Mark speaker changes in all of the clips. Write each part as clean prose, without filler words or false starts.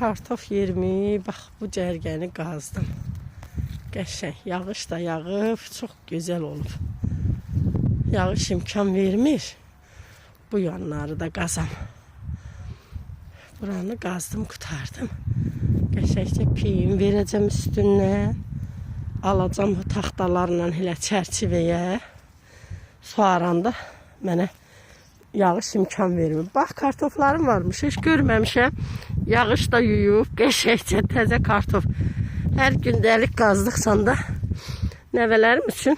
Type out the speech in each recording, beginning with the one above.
Speaker 1: kartof yerimi, bax bu cərgəni qazdım. Qəşəng, yağış da yağıb, çox gözəl olub. Yağış imkan vermir, bu yanları da qazam. Buranı qazdım, qutardım. Qəşəngcə peyim verəcəm üstündən. Alacam bu taxtalarla elə çərçivəyə. Soğaranda mənə yağış imkan vermir. Bax, kartoflarım varmış, heç görməmişəm. Yağış da yuyub, qəşəngcə təzə kartof. Hər gündəlik qazdıqsa da nəvələrim üçün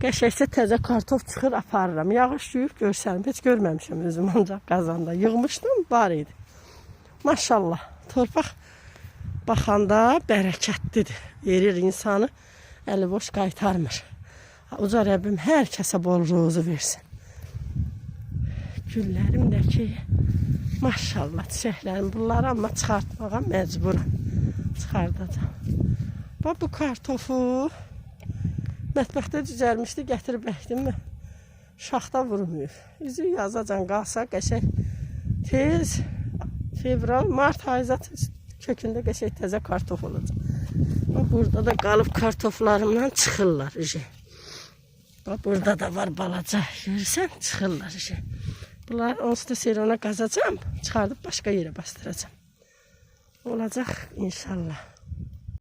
Speaker 1: qəşəngcə təzə kartof çıxır, aparıram. Yağış yuyub görsənim, heç görməmişəm özüm ancaq qazanda. Yığmışdım, var idi. Maşallah, torpaq baxanda bərəkətlidir. Verir insanı, əli boş qaytarmır. Uca Rəbbim hər kəsə bol ruzu versin. Güllərim də ki, maşallah çiçəklərim. Bunları amma çıxartmağa məcburam. Çıxardacam. Bax, bu kartofu mətbəxdə cücərmişdi, gətirib əkdim mi? Şaxta vurmayıb. Üzü yazacan qalsa qəşəng tez fevral, mart ayı kökündə qəşəng təzə kartof olacaq. Burada da qalıb kartoflarımdan çıxırlar. Burada da var balaca. Görürsən, çıxırlar. Bunlar onsuz da serona qazacam. Çıxardıb başqa yerə bastıracam. Olacaq inşallah.